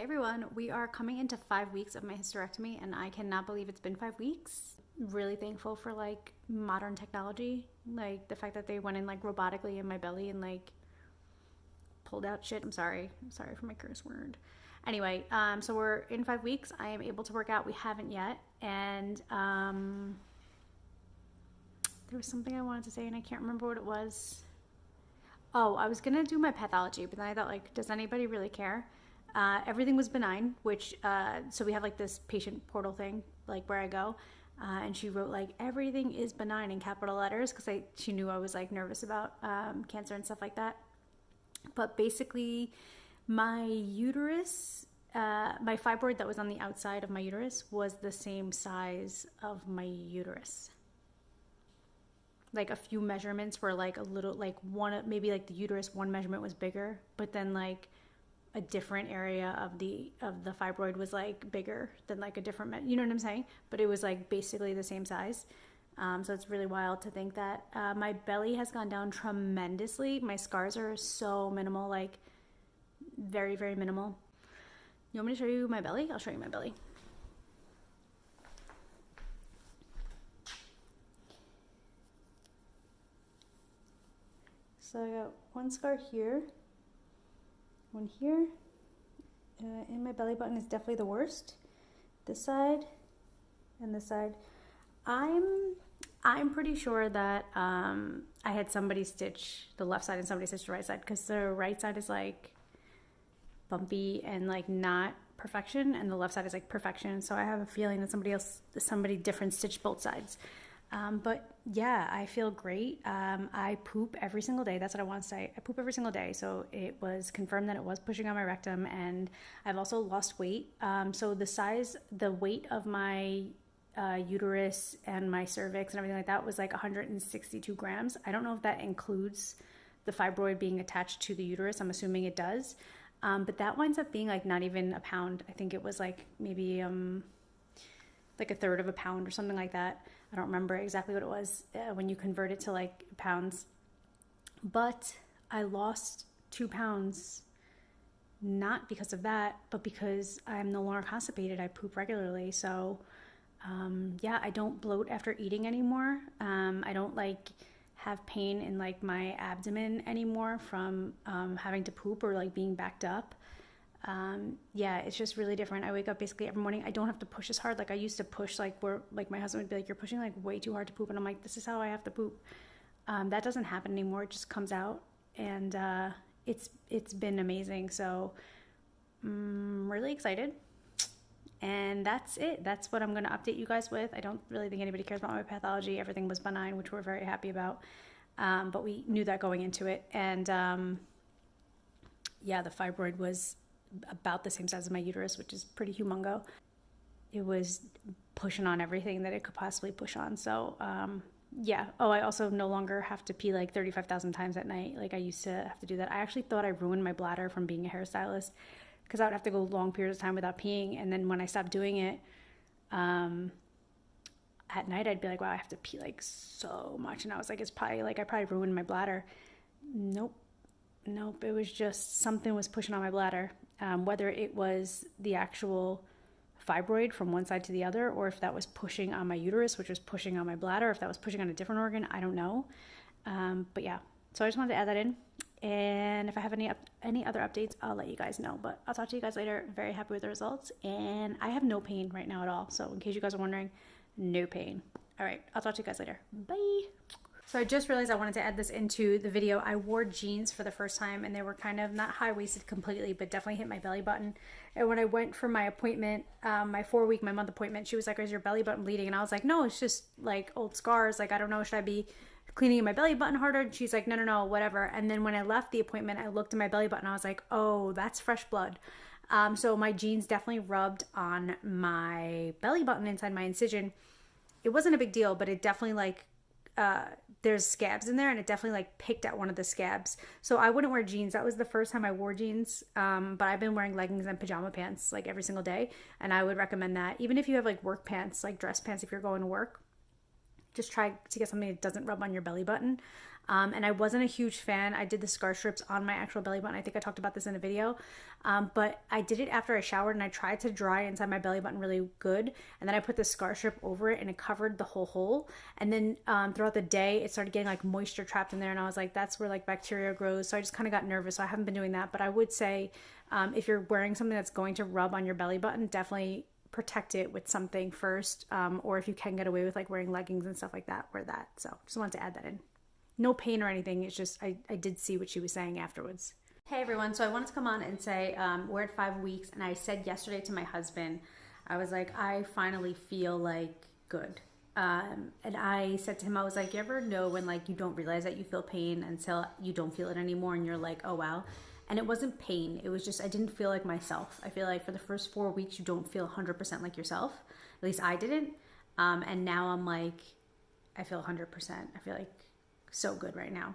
everyone, we are coming into 5 weeks of my hysterectomy and I cannot believe it's been 5 weeks. Really thankful for like modern technology, like the fact that they went in like robotically in my belly and like pulled out shit. I'm sorry for my curse word. Anyway, so we're in 5 weeks. I am able to work out. We haven't yet. And there was something I wanted to say and I can't remember what it was. Oh, I was gonna do my pathology, but then I thought, like, does anybody really care? Everything was benign, which, so we have like this patient portal thing, like where I go, and she wrote like, everything is benign in capital letters, because she knew I was like nervous about cancer and stuff like that. But basically, my uterus, my fibroid that was on the outside of my uterus was the same size of my uterus. Like a few measurements were like a little, like one, maybe like the uterus, one measurement was bigger, but then like a different area of the fibroid was like bigger than like a different, you know what I'm saying? But it was like basically the same size. So it's really wild to think that. My belly has gone down tremendously. My scars are so minimal, like very, very minimal. You want me to show you my belly? I'll show you my belly. So I got one scar here, one here, and my belly button is definitely the worst. This side and this side. I'm pretty sure that I had somebody stitch the left side and somebody stitch the right side, because the right side is like bumpy and like not perfection, and the left side is like perfection. So I have a feeling that somebody different stitched both sides. But yeah, I feel great. I poop every single day. That's what I want to say. I poop every single day. So it was confirmed that it was pushing on my rectum, and I've also lost weight. So the weight of my uterus and my cervix and everything like that was like 162 grams. I don't know if that includes the fibroid being attached to the uterus. I'm assuming it does. But that winds up being like not even a pound. I think it was like maybe like a third of a pound or something like that. I don't remember exactly what it was when you convert it to like pounds. But I lost 2 pounds, not because of that, but because I'm no longer constipated. I poop regularly. So yeah, I don't bloat after eating anymore. I don't like have pain in like my abdomen anymore from having to poop or like being backed up. Yeah, it's just really different. I wake up basically every morning. I don't have to push as hard. Like I used to push, like where like my husband would be like, you're pushing like way too hard to poop. And I'm like, this is how I have to poop. That doesn't happen anymore. It just comes out, and it's been amazing. So I'm really excited. And that's it. That's what I'm going to update you guys with. I don't really think anybody cares about my pathology. Everything was benign, which we're very happy about. But we knew that going into it. And yeah, the fibroid was about the same size as my uterus, which is pretty humongo. It was pushing on everything that it could possibly push on. So yeah. Oh, I also no longer have to pee like 35,000 times at night. Like I used to have to do that. I actually thought I ruined my bladder from being a hairstylist, because I would have to go long periods of time without peeing. And then when I stopped doing it, at night I'd be like, wow, I have to pee like so much. And I was like, it's probably like I probably ruined my bladder. Nope. It was just something was pushing on my bladder. Whether it was the actual fibroid from one side to the other, or if that was pushing on my uterus, which was pushing on my bladder, or if that was pushing on a different organ, I don't know. But yeah, so I just wanted to add that in. And if I have any other updates, I'll let you guys know. But I'll talk to you guys later. Very happy with the results. And I have no pain right now at all. So in case you guys are wondering, no pain. All right, I'll talk to you guys later. Bye. So I just realized I wanted to add this into the video. I wore jeans for the first time, and they were kind of not high-waisted completely, but definitely hit my belly button. And when I went for my appointment, my month appointment, she was like, is your belly button bleeding? And I was like, no, it's just like old scars. Like, I don't know, should I be cleaning my belly button harder? And she's like, no, whatever. And then when I left the appointment, I looked at my belly button. I was like, oh, that's fresh blood. So my jeans definitely rubbed on my belly button inside my incision. It wasn't a big deal, but it definitely like, there's scabs in there, and it definitely like picked at one of the scabs. So I wouldn't wear jeans. That was the first time I wore jeans. But I've been wearing leggings and pajama pants like every single day. And I would recommend that. Even if you have like work pants, like dress pants, if you're going to work, just try to get something that doesn't rub on your belly button. And I wasn't a huge fan. I did the scar strips on my actual belly button. I think I talked about this in a video. But I did it after I showered, and I tried to dry inside my belly button really good. And then I put the scar strip over it, and it covered the whole hole. And then throughout the day, it started getting like moisture trapped in there. And I was like, that's where like bacteria grows. So I just kind of got nervous. So I haven't been doing that. But I would say if you're wearing something that's going to rub on your belly button, definitely protect it with something first. Or if you can get away with like wearing leggings and stuff like that, wear that. So just wanted to add that in. No pain or anything. It's just I did see what she was saying afterwards. Hey everyone, so I wanted to come on and say we're at 5 weeks, and I said yesterday to my husband, I was like, I finally feel like good. And I said to him, I was like, you ever know when like you don't realize that you feel pain until you don't feel it anymore and you're like, oh wow. And it wasn't pain, it was just I didn't feel like myself. I feel like for the first 4 weeks you don't feel 100% like yourself. At least I didn't. And now I'm like, I feel 100%. I feel like so good right now.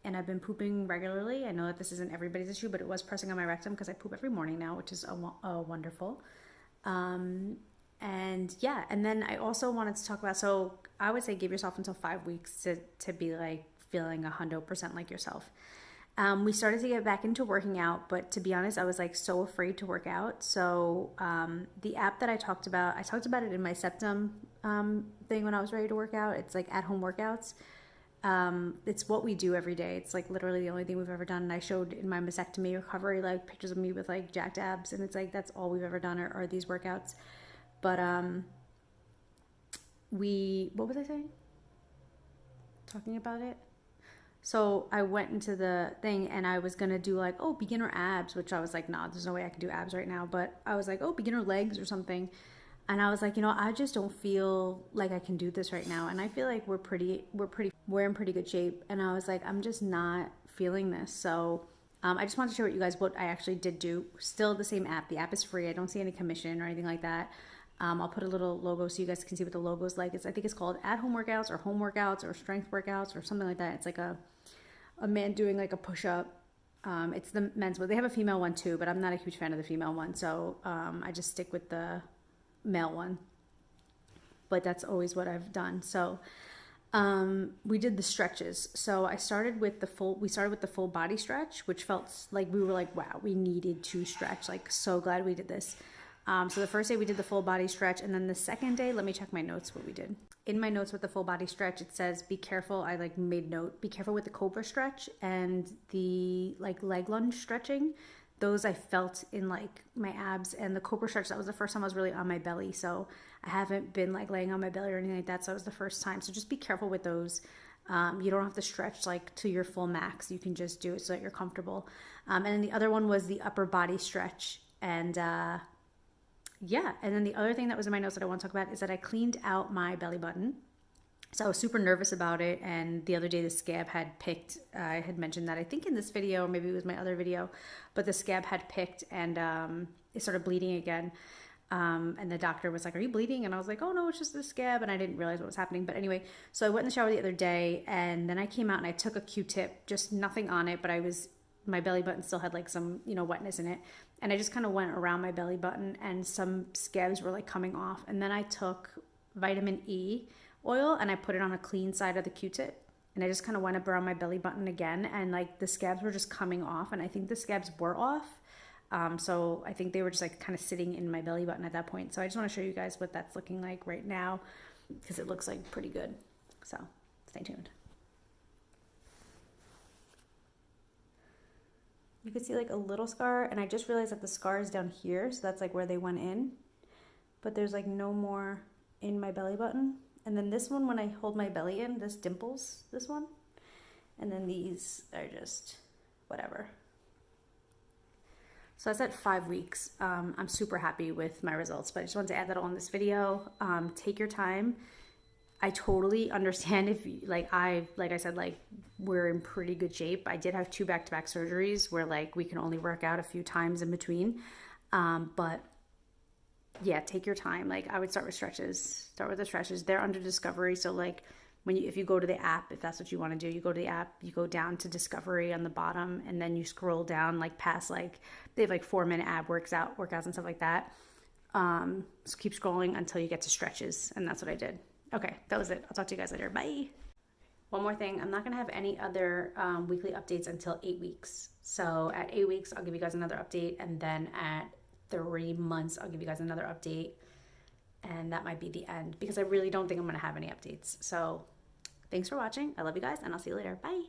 And I've been pooping regularly. I know that this isn't everybody's issue, but it was pressing on my rectum because I poop every morning now, which is wonderful. And yeah, and then I also wanted to talk about, so I would say give yourself until 5 weeks to be like feeling 100% like yourself. We started to get back into working out, but to be honest, I was like so afraid to work out. So the app that I talked about it in my septum thing when I was ready to work out. It's like at-home workouts. It's what we do every day. It's like literally the only thing we've ever done. And I showed in my mastectomy recovery like pictures of me with like jacked abs, and it's like that's all we've ever done are these workouts. But what was I saying? Talking about it. So I went into the thing and I was gonna do like, oh, beginner abs, which I was like, nah, there's no way I can do abs right now. But I was like, oh, beginner legs or something. And I was like, you know, I just don't feel like I can do this right now. And I feel like we're in pretty good shape. And I was like, I'm just not feeling this. So I just wanted to share with you guys what I actually did do. Still the same app. The app is free. I don't see any commission or anything like that. I'll put a little logo so you guys can see what the logo is like. I think it's called at-home workouts or home workouts or strength workouts or something like that. It's like a man doing like a push-up. It's the men's one. They have a female one too, but I'm not a huge fan of the female one. So I just stick with the male one. But that's always what I've done. So we did the stretches. So we started with the full body stretch, which felt like we were like, wow, we needed to stretch. Like, so glad we did this. So the first day we did the full body stretch, and then the second day, let me check my notes what we did. In my notes with the full body stretch, it says, be careful. I like made note, be careful with the cobra stretch and the like leg lunge stretching. Those I felt in like my abs, and the cobra stretch, that was the first time I was really on my belly. So I haven't been like laying on my belly or anything like that. So it was the first time. So just be careful with those. You don't have to stretch like to your full max. You can just do it so that you're comfortable. And then the other one was the upper body stretch. And yeah, and then the other thing that was in my notes that I want to talk about is that I cleaned out my belly button. So I was super nervous about it, and the other day the scab had picked, I had mentioned that I think in this video, or maybe it was my other video, but the scab had picked and it started bleeding again. And the doctor was like, are you bleeding? And I was like, oh no, it's just the scab, and I didn't realize what was happening. But anyway, so I went in the shower the other day, and then I came out and I took a Q-tip, just nothing on it, but my belly button still had like some, wetness in it. And I just kind of went around my belly button, and some scabs were like coming off. And then I took vitamin E oil and I put it on a clean side of the Q-tip. And I just kind of went up around my belly button again, and like the scabs were just coming off. And I think the scabs were off. So I think they were just like kind of sitting in my belly button at that point. So I just want to show you guys what that's looking like right now, because it looks like pretty good. So stay tuned. You could see like a little scar, and I just realized that the scar is down here, so that's like where they went in. But there's like no more in my belly button. And then this one, when I hold my belly in, this dimples, this one. And then these are just whatever. So that's at 5 weeks. I'm super happy with my results, but I just wanted to add that all in this video. Take your time. I totally understand if like I said, like we're in pretty good shape. I did have 2 back-to-back surgeries where like we can only work out a few times in between. But yeah, take your time. Like I would start with stretches, the stretches. They're under discovery. So like if you go to the app, if that's what you want to do, you go to the app, you go down to discovery on the bottom, and then you scroll down like past like, they have like 4-minute ab workouts and stuff like that. So keep scrolling until you get to stretches. And that's what I did. Okay, that was it. I'll talk to you guys later. Bye. One more thing, I'm not gonna have any other weekly updates until 8 weeks. So at 8 weeks, I'll give you guys another update, and then at 3 months, I'll give you guys another update, and that might be the end because I really don't think I'm gonna have any updates. So thanks for watching. I love you guys, and I'll see you later. Bye.